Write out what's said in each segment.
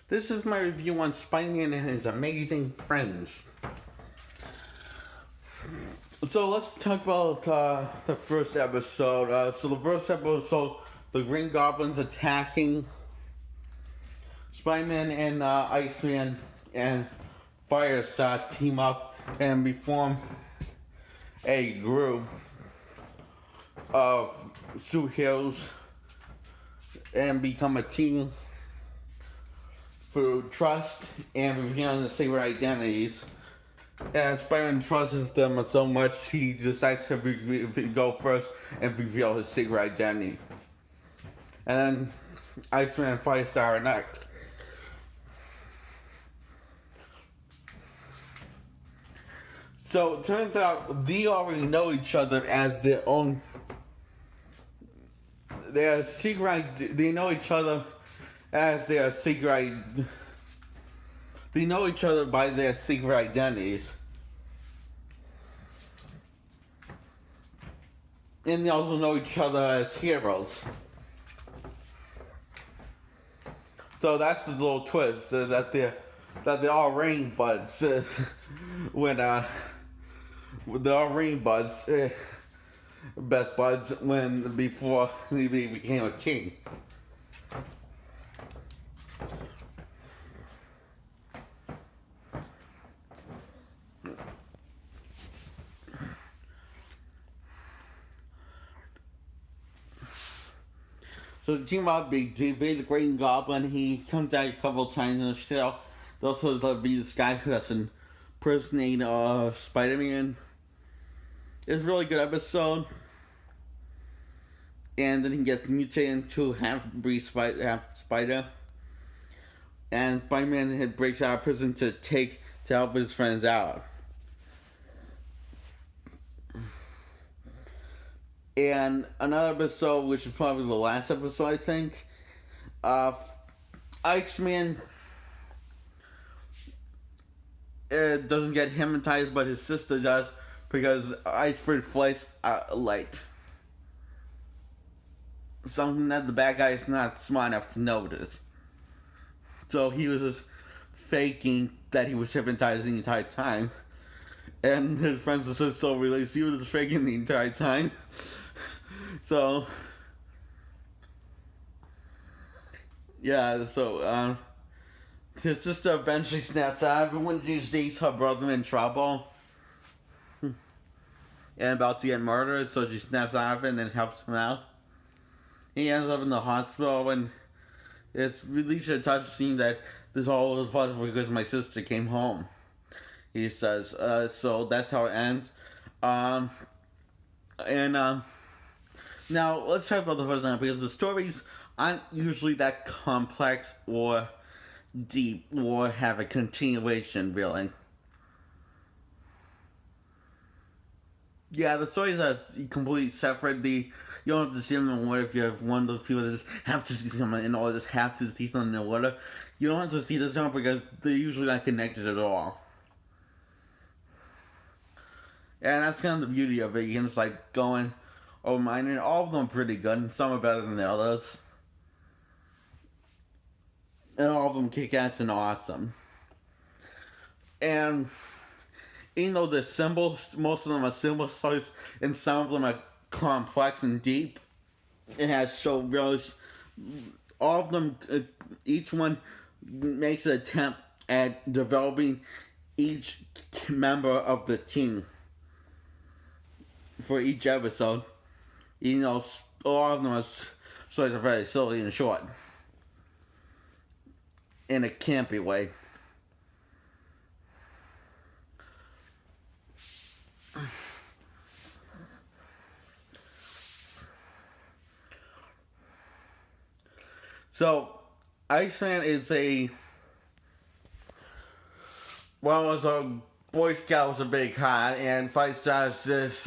This is my review on Spider-Man and his amazing friends. So let's talk about the first episode. So the first episode, the Green Goblin's attacking Spider-Man and Iceman and Firestar team up and we form a group of superheroes and become a team through trust and revealing the secret identities. And Spider-Man trusts them so much, he decides to go first and reveal his secret identity. And then Iceman and Firestar are next. So it turns out they already know each other as their own. Their secret. They know each other as their secret. They know each other by their secret identities. And they also know each other as heroes. So that's the little twist that they're all rain buds when they're all rain buds, best buds when before he became a king. So the team up, they invade the Green Goblin. He comes out a couple times in the show. There's also be this guy who has impersonated Spider-Man. It's a really good episode. And then he gets mutated into half-breed Spider. And Spider-Man breaks out of prison to help his friends out. And another episode, which is probably the last episode, I think, Iceman doesn't get hypnotized, but his sister does, because Iceman flies light. Something that the bad guy is not smart enough to notice. So he was just faking that he was hypnotizing the entire time. And his friends and sister realized he was just faking the entire time. So, yeah, his sister eventually snaps out of it when she sees her brother in trouble and about to get murdered, so she snaps out of it and then helps him out. He ends up in the hospital, and it's really a touch scene that this all was possible because my sister came home. He says, so that's how it ends. Now, let's talk about the first one, because the stories aren't usually that complex or deep or have a continuation, really. Yeah, the stories are completely separate. You don't have to see them in order if you're one of those people that just have to see something in order, just have to see something in order. You don't have to see this one because they're usually not connected at all. And that's kind of the beauty of it. You can just go in over mine, and all of them are pretty good, and some are better than the others. And all of them kick ass and awesome. And even though the symbols, most of them are simple stories, and some of them are complex and deep, it has all of them, each one makes an attempt at developing each member of the team for each episode. You know, all of them are stories are very silly and short. In a campy way. So, Iceman is as a Boy Scout with a big heart, and Firestar is this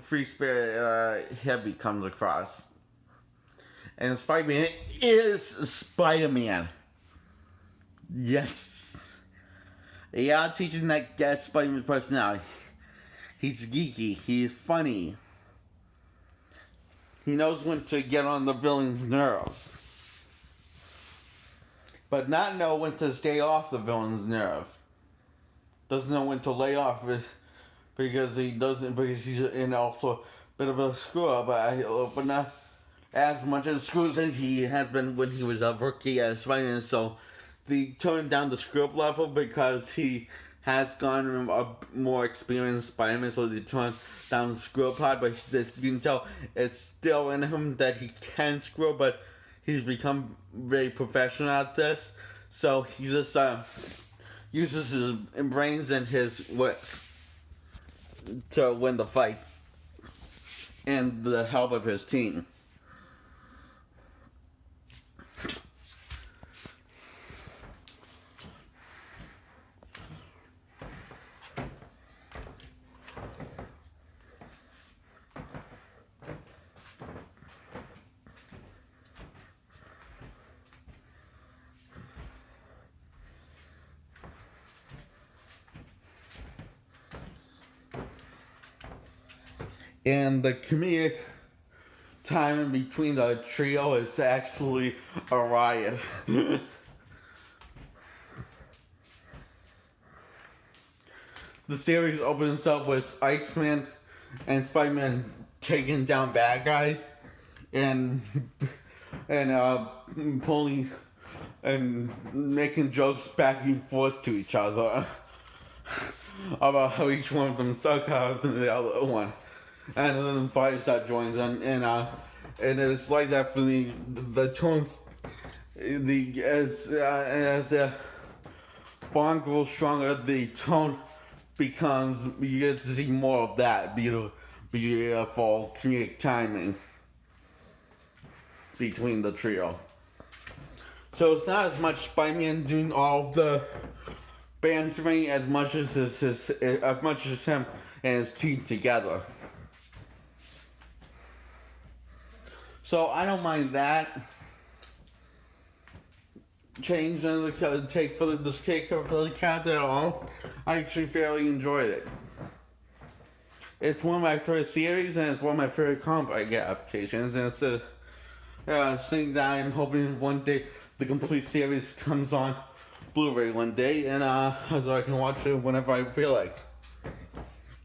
free spirit heavy comes across. And Spider-Man is Spider-Man. Yes. Yeah, teaching that gets Spider-Man's personality. He's geeky. He's funny. He knows when to get on the villain's nerves. but not know when to stay off the villain's nerve. Doesn't know when to lay off it because he doesn't, because he's in also a bit of a screw up, but not as much as screws as he has been when he was a rookie as Spider-Man. So they toned down the screw up level because he has gone a more experienced Spider-Man, so they toned down the screw up part, but you can tell it's still in him that he can screw up, but he's become very professional at this. So he just uses his brains and his wits to win the fight and the help of his team. And the comedic time in between the trio is actually a riot. The series opens up with Iceman and Spider-Man taking down bad guys and pulling and making jokes back and forth to each other about how each one of them suck out than the other one. And then Firestar joins and it's like that for the tones. As the bond grows stronger, the tone becomes, you get to see more of that beautiful comedic timing between the trio. So it's not as much Spider-Man doing all of the bantering as much as him and his team together. So I don't mind that change in the take for the character at all. I actually fairly enjoyed it. It's one of my favorite series, and it's one of my favorite comic book adaptations, and it's a thing that I'm hoping one day the complete series comes on Blu-ray one day, and so I can watch it whenever I feel like.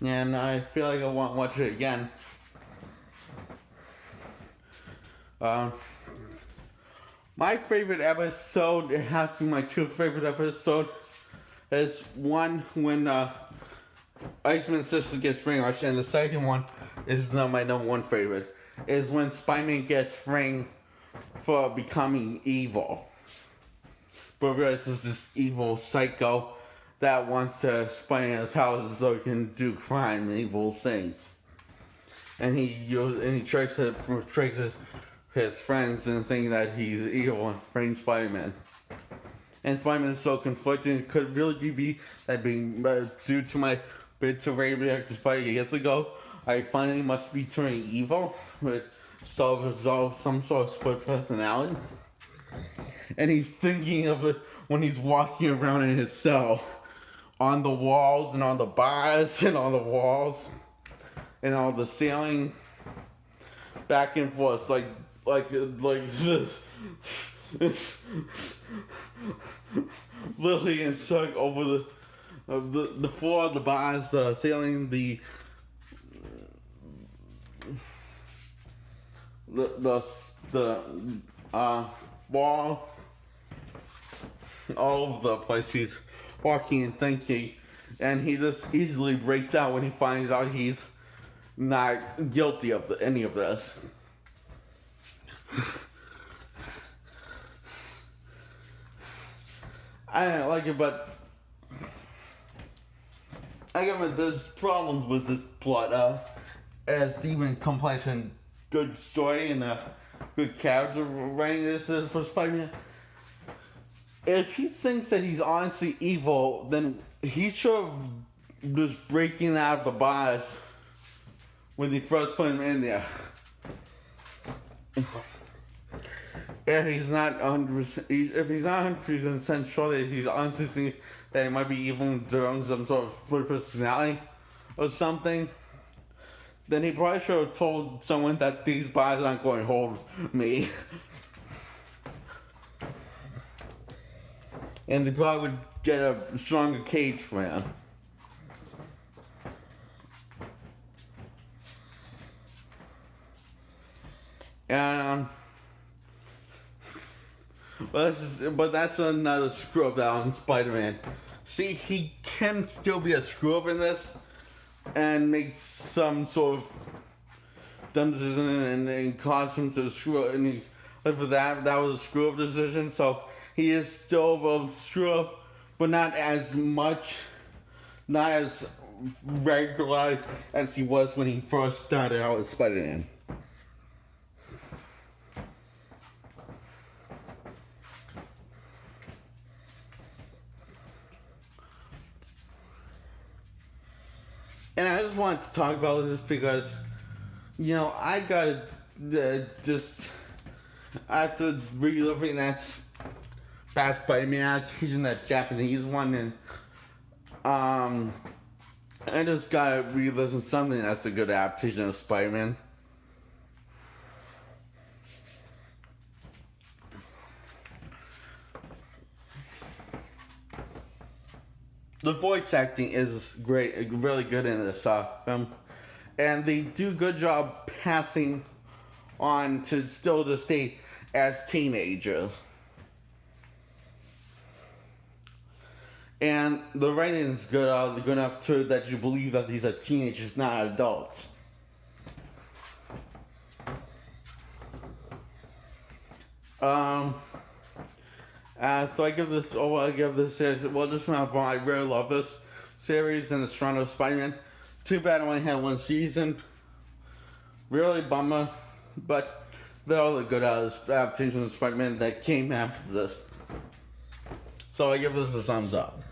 And I feel like I want to watch it again. My favorite episode, it has to be my two favorite episodes, is one when Iceman's sister gets brainwashed, and the second one is not my number one favorite, is when Spider-Man gets framed for becoming evil. Bruce is this evil psycho that wants to Spider-Man's powers so he can do crime and evil things. And he tricks his friends and think that he's evil and frames Spider-Man. And Spider-Man is so conflicted. It could really be that being due to my bid to radioactive fight years ago, I finally must be turning evil, but still resolve some sort of split personality. And he's thinking of it when he's walking around in his cell, on the walls and on the bars and on the walls and on the ceiling, back and forth like this. Lily and Suck over the floor, the bars, ceiling, the wall, all over the place. He's walking and thinking, and he just easily breaks out when he finds out he's not guilty of any of this. I didn't like it, but I give there's problems with this plot. As Steven completion, good story and a good character writing this for Spider-Man. If he thinks that he's honestly evil, then he should have just breaking out of the bars when they first put him in there. If he's not 100% sure that he's honestly thinking that he might be evil and doing some sort of split personality or something, then he probably should have told someone that these bars aren't going to hold me. and they probably would get a stronger Cage fan. And but that's another screw up out in Spider-Man. See, he can still be a screw up in this and make some sort of dumb decision and cause him to screw up. And for that was a screw up decision. So he is still a screw up, but not as much, not as regular as he was when he first started out as Spider-Man. And I just wanted to talk about this because, I got just after reliving that Fast Spider-Man adaptation, that Japanese one, and I just gotta re-listen to something that's a good adaptation of Spider-Man. The voice acting is great, really good in this film, and they do a good job passing on to still this day as teenagers. And the writing is good enough too that you believe that these are teenagers, not adults. So I give this series, just I really love this series and the run of Spider-Man. Too bad I only had one season. Really bummer, but they're all the good adaptations of Spider-Man that came after this. So I give this a thumbs up.